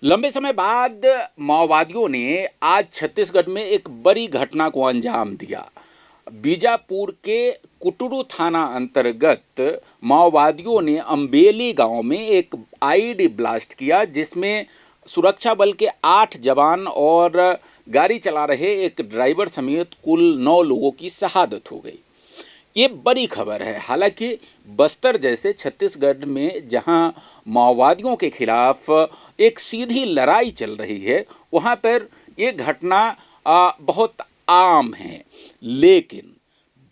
लंबे समय बाद माओवादियों ने आज छत्तीसगढ़ में एक बड़ी घटना को अंजाम दिया। बीजापुर के कुटरू थाना अंतर्गत माओवादियों ने अम्बेली गांव में एक आईईडी ब्लास्ट किया, जिसमें सुरक्षा बल के 8 जवान और गाड़ी चला रहे एक ड्राइवर समेत कुल 9 लोगों की शहादत हो गई। ये बड़ी खबर है। हालांकि बस्तर जैसे छत्तीसगढ़ में जहां माओवादियों के खिलाफ एक सीधी लड़ाई चल रही है, वहां पर ये घटना बहुत आम है। लेकिन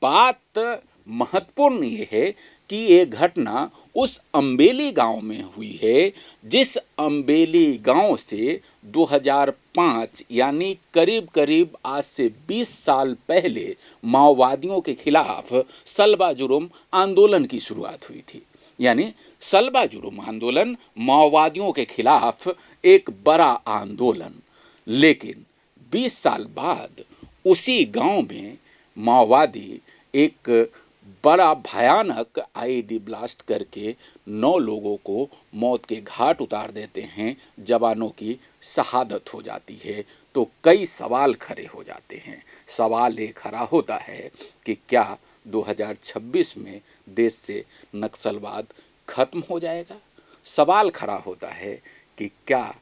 बात महत्वपूर्ण ये है कि ये घटना उस अम्बेली गांव में हुई है, जिस अम्बेली गांव से 2005 यानी करीब करीब आज से 20 साल पहले माओवादियों के खिलाफ सलबा जुर्म आंदोलन की शुरुआत हुई थी। यानी सलबा जुर्म आंदोलन माओवादियों के खिलाफ एक बड़ा आंदोलन। लेकिन 20 साल बाद उसी गांव में माओवादी एक बड़ा भयानक आईईडी ब्लास्ट करके 9 लोगों को मौत के घाट उतार देते हैं। जवानों की शहादत हो जाती है। तो कई सवाल खड़े हो जाते हैं। सवाल ये खड़ा होता है कि क्या 2026 में देश से नक्सलवाद खत्म हो जाएगा? सवाल खड़ा होता है कि क्या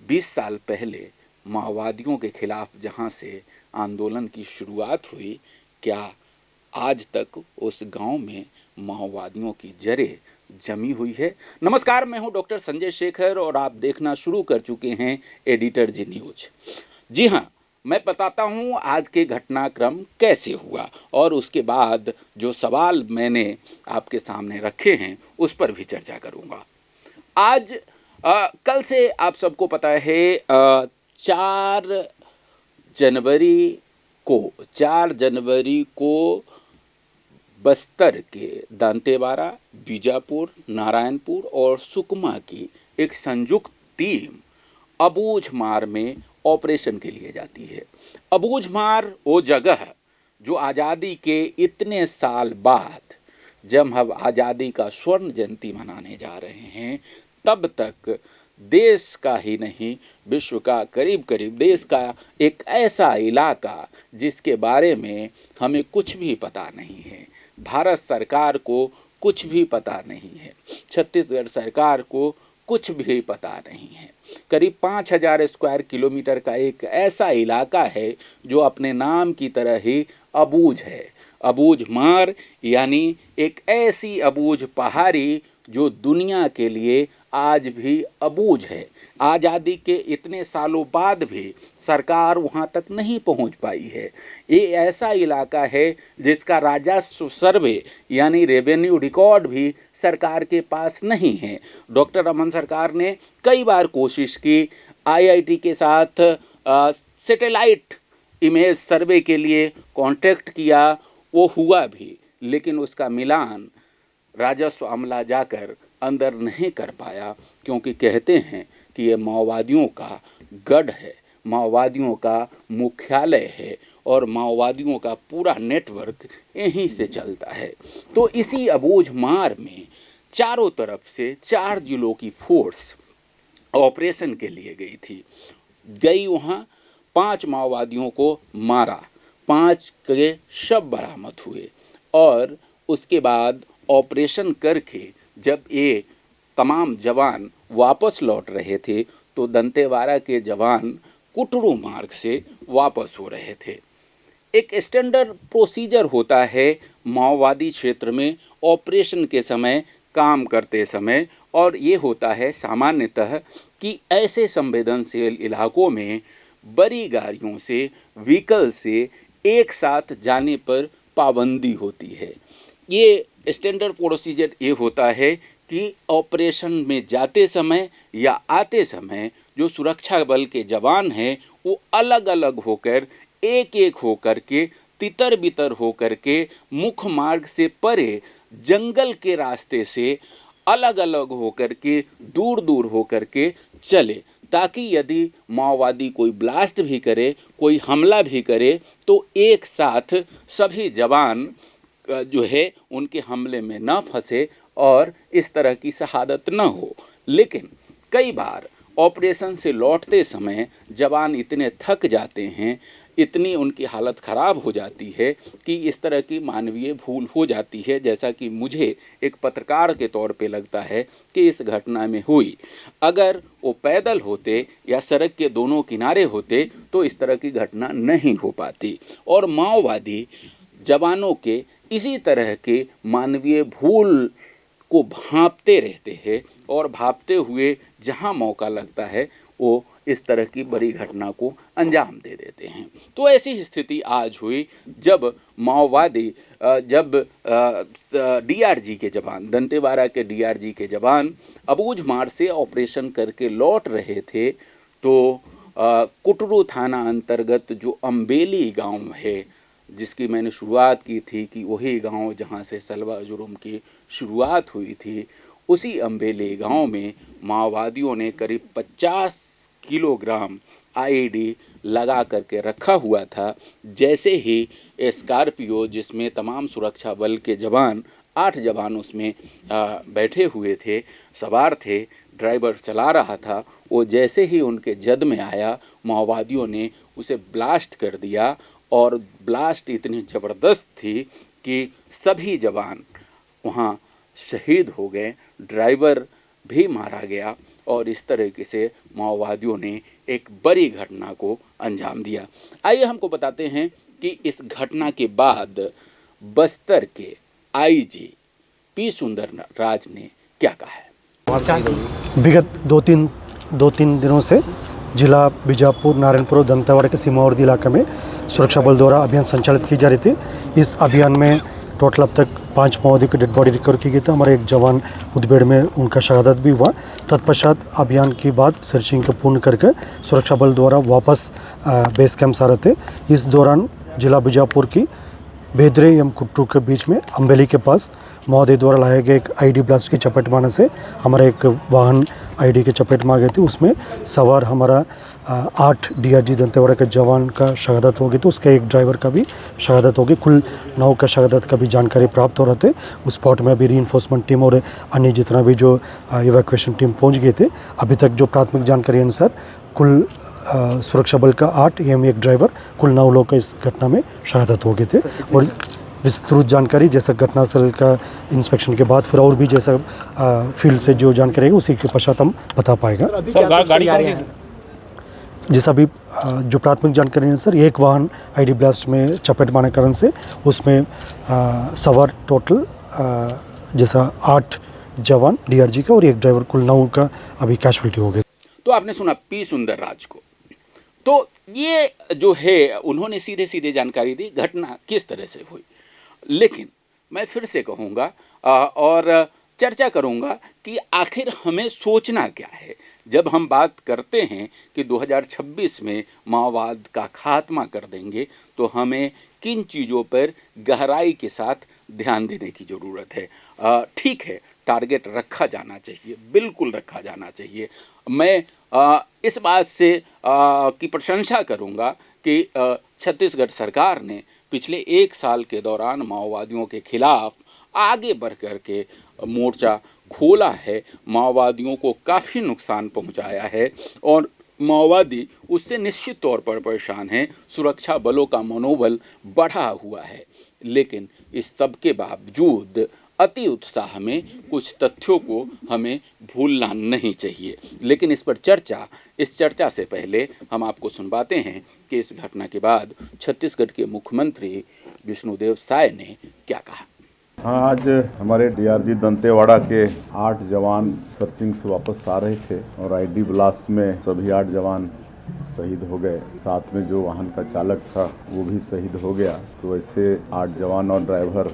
20 साल पहले माओवादियों के खिलाफ जहां से आंदोलन की शुरुआत हुई, क्या आज तक उस गांव में माओवादियों की जड़ें जमी हुई है? नमस्कार, मैं हूं डॉक्टर संजय शेखर और आप देखना शुरू कर चुके हैं एडिटर जी न्यूज। जी हां, मैं बताता हूं आज के घटनाक्रम कैसे हुआ और उसके बाद जो सवाल मैंने आपके सामने रखे हैं उस पर भी चर्चा करूंगा। आज कल से आप सबको पता है 4 जनवरी को बस्तर के दंतेवाड़ा, बीजापुर, नारायणपुर और सुकमा की एक संयुक्त टीम अबूझमार में ऑपरेशन के लिए जाती है। अबूझमार वो जगह जो आज़ादी के इतने साल बाद, जब हम आज़ादी का स्वर्ण जयंती मनाने जा रहे हैं, तब तक देश का ही नहीं विश्व का करीब करीब देश का एक ऐसा इलाका जिसके बारे में हमें कुछ भी पता नहीं है। भारत सरकार को कुछ भी पता नहीं है। छत्तीसगढ़ सरकार को कुछ भी पता नहीं है। करीब 5000 स्क्वायर किलोमीटर का एक ऐसा इलाका है जो अपने नाम की तरह ही अबूझ है। अबूझमार यानी एक ऐसी अबूझ पहाड़ी जो दुनिया के लिए आज भी अबूझ है। आज़ादी के इतने सालों बाद भी सरकार वहाँ तक नहीं पहुँच पाई है। ये ऐसा इलाका है जिसका राजस्व सर्वे यानी रेवेन्यू रिकॉर्ड भी सरकार के पास नहीं है। डॉक्टर रमन सरकार ने कई बार कोशिश की, आईआईटी के साथ सैटेलाइट इमेज सर्वे के लिए कॉन्टैक्ट किया, वो हुआ भी, लेकिन उसका मिलान राजस्व अमला जाकर अंदर नहीं कर पाया, क्योंकि कहते हैं कि ये माओवादियों का गढ़ है, माओवादियों का मुख्यालय है और माओवादियों का पूरा नेटवर्क यहीं से चलता है। तो इसी अबूझमार में चारों तरफ से 4 जिलों की फोर्स ऑपरेशन के लिए गई वहाँ 5 माओवादियों को मारा, 5 के शव बरामद हुए और उसके बाद ऑपरेशन करके जब ये तमाम जवान वापस लौट रहे थे तो दंतेवाड़ा के जवान कुटरू मार्ग से वापस हो रहे थे। एक स्टैंडर्ड प्रोसीजर होता है माओवादी क्षेत्र में ऑपरेशन के समय, काम करते समय, और ये होता है सामान्यतः कि ऐसे संवेदनशील इलाकों में बड़ी गाड़ियों से, व्हीकल से एक साथ जाने पर पाबंदी होती है। ये स्टैंडर्ड प्रोसीजर ये होता है कि ऑपरेशन में जाते समय या आते समय जो सुरक्षा बल के जवान हैं वो अलग अलग होकर, एक एक होकर के, तितर बितर होकर के, मुख्य मार्ग से परे जंगल के रास्ते से अलग अलग होकर के, दूर दूर होकर के चले, ताकि यदि माओवादी कोई ब्लास्ट भी करे, कोई हमला भी करे, तो एक साथ सभी जवान जो है उनके हमले में न फंसे और इस तरह की शहादत न हो। लेकिन कई बार ऑपरेशन से लौटते समय जवान इतने थक जाते हैं, इतनी उनकी हालत ख़राब हो जाती है कि इस तरह की मानवीय भूल हो जाती है, जैसा कि मुझे एक पत्रकार के तौर पे लगता है कि इस घटना में हुई। अगर वो पैदल होते या सड़क के दोनों किनारे होते तो इस तरह की घटना नहीं हो पाती। और माओवादी जवानों के इसी तरह के मानवीय भूल को भांपते रहते हैं और भांपते हुए जहां मौका लगता है वो इस तरह की बड़ी घटना को अंजाम दे देते हैं। तो ऐसी स्थिति आज हुई जब माओवादी डीआरजी के जवान, दंतेवाड़ा के डीआरजी के जवान अबूझमाड़ से ऑपरेशन करके लौट रहे थे तो कुटरू थाना अंतर्गत जो अम्बेली गांव है, जिसकी मैंने शुरुआत की थी कि वही गांव जहां से सलवा जुर्म की शुरुआत हुई थी, उसी अम्बेली गांव में माओवादियों ने करीब 50 किलोग्राम आईईडी लगा करके रखा हुआ था। जैसे ही स्कॉर्पियो, जिसमें तमाम सुरक्षा बल के जवान, 8 जवान उसमें बैठे हुए थे, सवार थे, ड्राइवर चला रहा था, वो जैसे ही उनके जद में आया माओवादियों ने उसे ब्लास्ट कर दिया। और ब्लास्ट इतनी ज़बरदस्त थी कि सभी जवान वहाँ शहीद हो गए, ड्राइवर भी मारा गया और इस तरीके से माओवादियों ने एक बड़ी घटना को अंजाम दिया। आइए हमको बताते हैं कि इस घटना के बाद बस्तर के आईजी पी सुंदर राज ने क्या कहा है। विगत दो तीन दिनों से जिला बीजापुर, नारायणपुर, दंतेवाड़ा के सीमावर्ती इलाके में सुरक्षा बल द्वारा अभियान संचालित की जा रही थी। इस अभियान में टोटल अब तक 5 माओवादियों की डेड बॉडी रिकवर की गई थी। हमारे एक जवान मुठभेड़ में उनका शहादत भी हुआ। तत्पश्चात अभियान के बाद सर्चिंग को पूर्ण करके सुरक्षा बल द्वारा वापस बेस कैंप आ रहे थे। इस दौरान जिला बीजापुर की बेदरे एवं कुट्टू के बीच में अम्बेली के पास माओवादी द्वारा लाए गए एक आईडी ब्लास्ट की चपेट में आने से हमारा एक वाहन आईडी के चपेट में आ गई थी। उसमें सवार हमारा 8 डीआरजी दंतेवाड़ा के जवान का शहादत हो गई थी, उसके एक ड्राइवर का भी शहादत हो गई। कुल 9 का शहादत का भी जानकारी प्राप्त हो रहे थे। उस स्पॉट में अभी रीइंफोर्समेंट टीम और अन्य जितना भी जो इवैक्यूएशन टीम पहुंच गए थे। अभी तक जो प्राथमिक जानकारी अनुसार कुल सुरक्षा बल का 8 एवं एक ड्राइवर, कुल 9 लोग का इस घटना में शहादत हो गए थे। और विस्तृत जानकारी जैसा घटनास्थल का इंस्पेक्शन के बाद फिर और भी जैसा फील्ड से जो जानकारी है उसी के पश्चात हम बता पाएगा। जैसा भी जो प्राथमिक जानकारी है सर, एक वाहन आईडी ब्लास्ट में चपेट मारने कारण से उसमें सवार टोटल जैसा 8 जवान डीआरजी का और एक ड्राइवर, कुल 9 का अभी कैजुअल्टी हो गई। तो आपने सुना पी सुंदर राज को। तो ये जो है उन्होंने सीधे सीधे जानकारी दी घटना किस तरह से हुई। लेकिन मैं फिर से कहूँगा और चर्चा करूँगा कि आखिर हमें सोचना क्या है जब हम बात करते हैं कि 2026 में माओवाद का खात्मा कर देंगे, तो हमें किन चीज़ों पर गहराई के साथ ध्यान देने की ज़रूरत है। ठीक है, टारगेट रखा जाना चाहिए, बिल्कुल रखा जाना चाहिए। मैं इस बात से की प्रशंसा करूंगा कि छत्तीसगढ़ सरकार ने पिछले 1 साल के दौरान माओवादियों के खिलाफ आगे बढ़ कर के मोर्चा खोला है, माओवादियों को काफ़ी नुकसान पहुंचाया है और माओवादी उससे निश्चित तौर पर परेशान हैं। सुरक्षा बलों का मनोबल बढ़ा हुआ है, लेकिन इस सब के बावजूद अति उत्साह में कुछ तथ्यों को हमें भूलना नहीं चाहिए। लेकिन इस चर्चा से पहले हम आपको सुनवाते हैं कि इस घटना के बाद छत्तीसगढ़ के मुख्यमंत्री विष्णुदेव साय ने क्या कहा। आज हमारे डीआरजी दंतेवाड़ा के 8 जवान सर्चिंग से वापस आ रहे थे और आईडी ब्लास्ट में सभी 8 जवान शहीद हो गए। साथ में जो वाहन का चालक था वो भी शहीद हो गया। तो ऐसे 8 जवान और ड्राइवर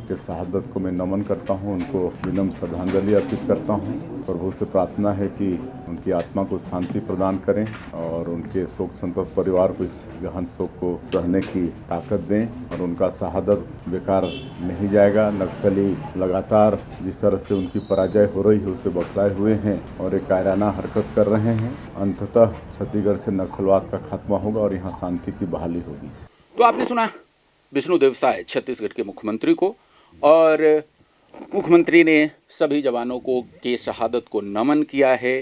के शहादत को मैं नमन करता हूं, उनको विनम्र श्रद्धांजलि अर्पित करता हूं। प्रभु से प्रार्थना है कि उनकी आत्मा को शांति प्रदान करें और उनके शोक संतप्त परिवार को इस गहन शोक को सहने की ताकत दें और उनका शहादत बेकार नहीं जाएगा। नक्सली लगातार जिस तरह से उनकी पराजय हो रही है उससे बौखलाए हुए हैं और एक कायराना हरकत कर रहे हैं। अंततः छत्तीसगढ़ से नक्सलवाद का खात्मा होगा और यहाँ शांति की बहाली होगी। तो आपने सुना विष्णुदेव साय छत्तीसगढ़ के मुख्यमंत्री को, और मुख्यमंत्री ने सभी जवानों को के शहादत को नमन किया है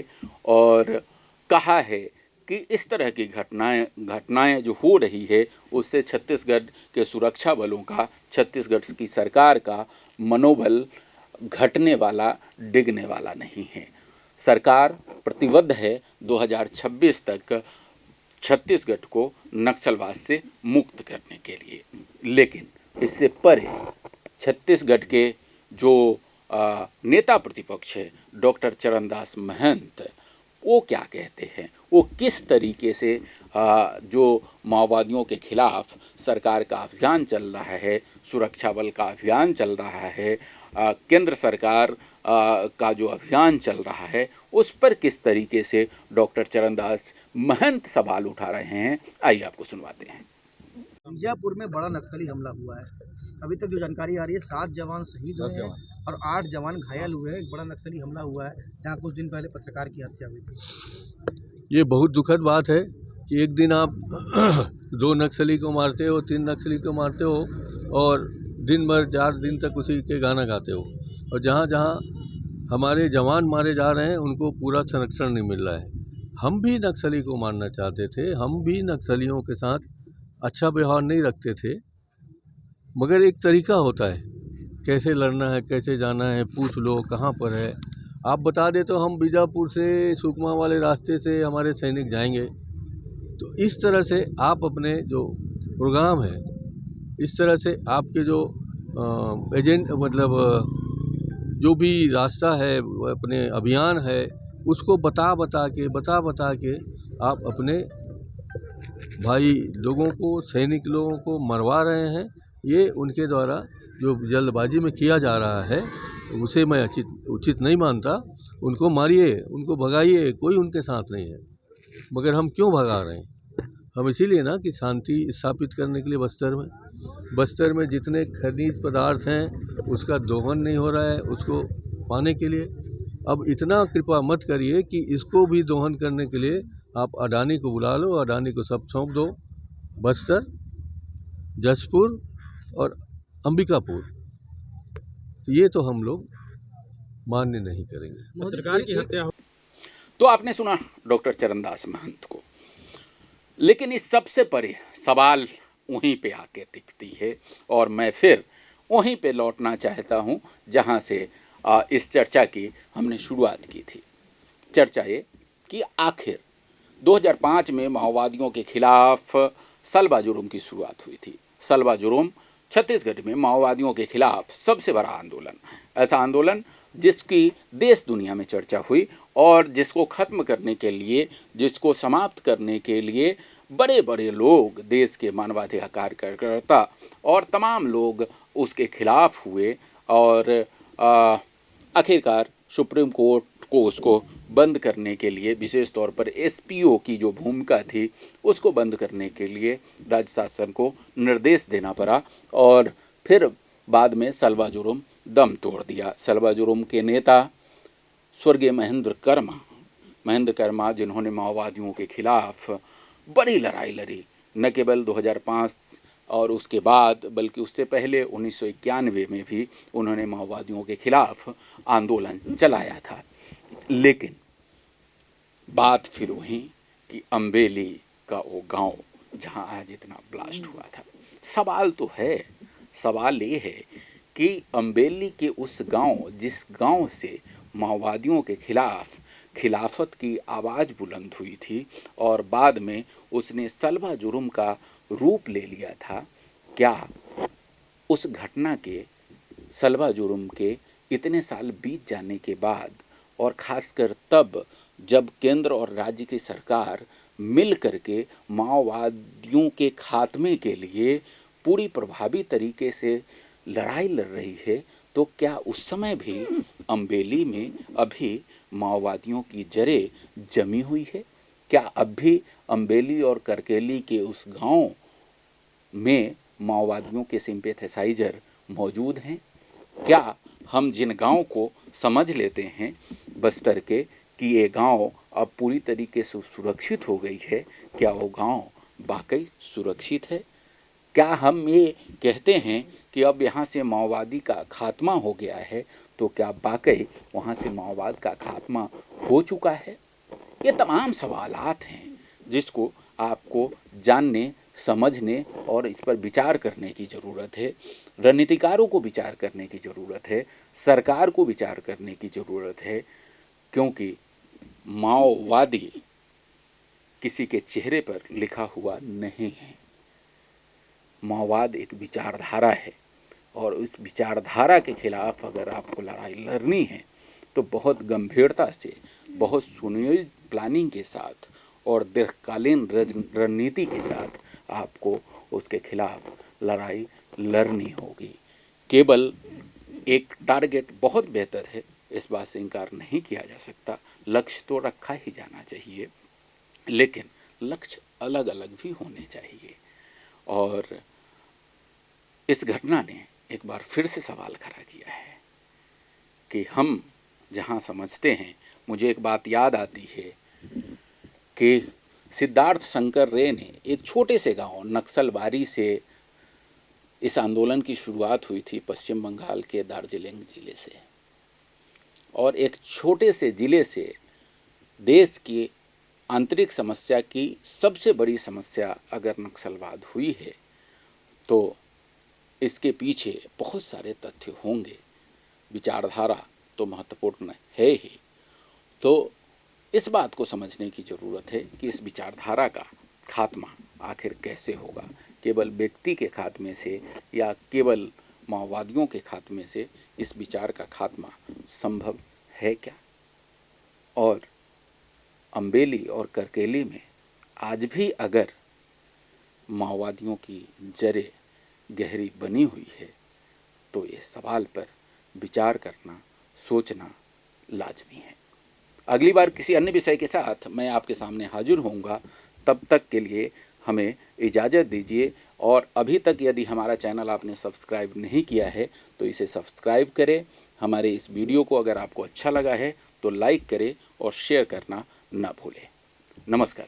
और कहा है कि इस तरह की घटनाएं जो हो रही है उससे छत्तीसगढ़ के सुरक्षा बलों का, छत्तीसगढ़ की सरकार का मनोबल घटने वाला, डिगने वाला नहीं है। सरकार प्रतिबद्ध है 2026 तक छत्तीसगढ़ को नक्सलवाद से मुक्त करने के लिए। लेकिन इससे परे छत्तीसगढ़ के जो नेता प्रतिपक्ष है डॉक्टर चरणदास महंत, वो क्या कहते हैं, वो किस तरीके से जो माओवादियों के खिलाफ सरकार का अभियान चल रहा है, सुरक्षा बल का अभियान चल रहा है, केंद्र सरकार का जो अभियान चल रहा है, उस पर किस तरीके से डॉक्टर चरणदास महंत सवाल उठा रहे हैं, आइए आपको सुनवाते हैं। बीजापुर में बड़ा नक्सली हमला हुआ है। अभी तक जो जानकारी आ रही है 7 जवान शहीद हुए हैं और 8 जवान घायल हुए हैं। एक बड़ा नक्सली हमला हुआ है जहाँ कुछ दिन पहले पत्रकार की हत्या हुई थी। ये बहुत दुखद बात है कि एक दिन आप 2 नक्सली को मारते हो, 3 नक्सली को मारते हो और दिन भर 4 दिन तक उसी के गाना गाते हो, और जहाँ जहाँ हमारे जवान मारे जा रहे हैं उनको पूरा संरक्षण नहीं मिल रहा है। हम भी नक्सली को मारना चाहते थे, हम भी नक्सलियों के साथ अच्छा व्यवहार नहीं रखते थे, मगर एक तरीका होता है कैसे लड़ना है, कैसे जाना है, पूछ लो कहाँ पर है। आप बता दे तो हम बीजापुर से सुकमा वाले रास्ते से हमारे सैनिक जाएंगे। तो इस तरह से आप अपने जो प्रोग्राम है, इस तरह से आपके जो एजेंट मतलब जो भी रास्ता है, अपने अभियान है, उसको बता बता के आप अपने भाई लोगों को, सैनिक लोगों को मरवा रहे हैं। ये उनके द्वारा जो जल्दबाजी में किया जा रहा है उसे मैं उचित नहीं मानता। उनको मारिए, उनको भगाइए, कोई उनके साथ नहीं है। मगर हम क्यों भगा रहे हैं? हम इसीलिए ना कि शांति स्थापित करने के लिए बस्तर में जितने खनिज पदार्थ हैं उसका दोहन नहीं हो रहा है, उसको पाने के लिए। अब इतना कृपा मत करिए कि इसको भी दोहन करने के लिए आप अडानी को बुला लो, अडानी को सब सौंप दो। बस्तर, जसपुर और अंबिकापुर, ये तो हम लोग मान्य नहीं करेंगे। पत्रकार की हत्या तो आपने सुना डॉक्टर चरणदास महंत को, लेकिन इस सबसे परे सवाल वहीं पे आके टिकती है और मैं फिर वहीं पे लौटना चाहता हूं जहां से इस चर्चा की हमने शुरुआत की थी। चर्चा ये कि आखिर 2005 में माओवादियों के खिलाफ सलवा जुर्म की शुरुआत हुई थी। सलवा जुर्म छत्तीसगढ़ में माओवादियों के खिलाफ सबसे बड़ा आंदोलन, ऐसा आंदोलन जिसकी देश दुनिया में चर्चा हुई और जिसको ख़त्म करने के लिए, जिसको समाप्त करने के लिए बड़े बड़े लोग, देश के मानवाधिकार कार्यकर्ता और तमाम लोग उसके खिलाफ हुए और आखिरकार सुप्रीम कोर्ट को उसको बंद करने के लिए, विशेष तौर पर एसपीओ की जो भूमिका थी उसको बंद करने के लिए राज्य शासन को निर्देश देना पड़ा और फिर बाद में सलवा जुर्म दम तोड़ दिया। सलवा जुर्म के नेता स्वर्गीय महेंद्र कर्मा जिन्होंने माओवादियों के खिलाफ बड़ी लड़ाई लड़ी, न केवल 2005 और उसके बाद बल्कि उससे पहले 1991 में भी उन्होंने माओवादियों के खिलाफ आंदोलन चलाया था। लेकिन बात फिर वही कि अम्बेली का वो गांव जहां आज इतना ब्लास्ट हुआ था। सवाल तो है, सवाल ये है कि अम्बेली के उस गांव, जिस गांव से माओवादियों के खिलाफ खिलाफत की आवाज़ बुलंद हुई थी और बाद में उसने सलवा जुर्म का रूप ले लिया था, क्या उस घटना के, सलवा जुर्म के इतने साल बीत जाने के बाद और ख़ासकर तब जब केंद्र और राज्य की सरकार मिल करके माओवादियों के खात्मे के लिए पूरी प्रभावी तरीके से लड़ाई लड़ रही है, तो क्या उस समय भी अम्बेली में अभी माओवादियों की जड़ें जमी हुई है? क्या अब भी अम्बेली और करकेली के उस गांव में माओवादियों के सिंपैथाइजर मौजूद हैं? क्या हम जिन गांव को समझ लेते हैं बस्तर के कि ये गांव अब पूरी तरीके से सुरक्षित हो गई है, क्या वो गांव वाकई सुरक्षित है? क्या हम ये कहते हैं कि अब यहाँ से माओवादी का खात्मा हो गया है, तो क्या वाकई वहाँ से माओवाद का खात्मा हो चुका है? ये तमाम सवालात हैं जिसको आपको जानने, समझने और इस पर विचार करने की ज़रूरत है। रणनीतिकारों को विचार करने की ज़रूरत है, सरकार को विचार करने की ज़रूरत है, क्योंकि माओवादी किसी के चेहरे पर लिखा हुआ नहीं है। माओवाद एक विचारधारा है और उस विचारधारा के खिलाफ अगर आपको लड़ाई लड़नी है तो बहुत गंभीरता से, बहुत सुनियोजित प्लानिंग के साथ और दीर्घकालीन रणनीति के साथ आपको उसके खिलाफ लड़ाई लड़नी होगी। केवल एक टारगेट बहुत बेहतर है, इस बात से इनकार नहीं किया जा सकता। लक्ष्य तो रखा ही जाना चाहिए, लेकिन लक्ष्य अलग अलग भी होने चाहिए। और इस घटना ने एक बार फिर से सवाल खड़ा किया है कि हम जहाँ समझते हैं, मुझे एक बात याद आती है कि सिद्धार्थ शंकर रे ने एक छोटे से गांव नक्सलबारी से इस आंदोलन की शुरुआत हुई थी पश्चिम बंगाल के दार्जिलिंग ज़िले से, और एक छोटे से ज़िले से देश की आंतरिक समस्या की सबसे बड़ी समस्या अगर नक्सलवाद हुई है तो इसके पीछे बहुत सारे तथ्य होंगे। विचारधारा तो महत्वपूर्ण है ही। तो इस बात को समझने की ज़रूरत है कि इस विचारधारा का खात्मा आखिर कैसे होगा। केवल व्यक्ति के खात्मे से या केवल माओवादियों के खात्मे से इस विचार का खात्मा संभव है क्या? और अम्बेली और करकेली में आज भी अगर माओवादियों की जड़ें गहरी बनी हुई है तो ये सवाल पर विचार करना, सोचना लाजमी है। अगली बार किसी अन्य विषय के साथ मैं आपके सामने हाजिर होऊंगा। तब तक के लिए हमें इजाज़त दीजिए, और अभी तक यदि हमारा चैनल आपने सब्सक्राइब नहीं किया है तो इसे सब्सक्राइब करें। हमारे इस वीडियो को अगर आपको अच्छा लगा है तो लाइक करें और शेयर करना ना भूलें। नमस्कार।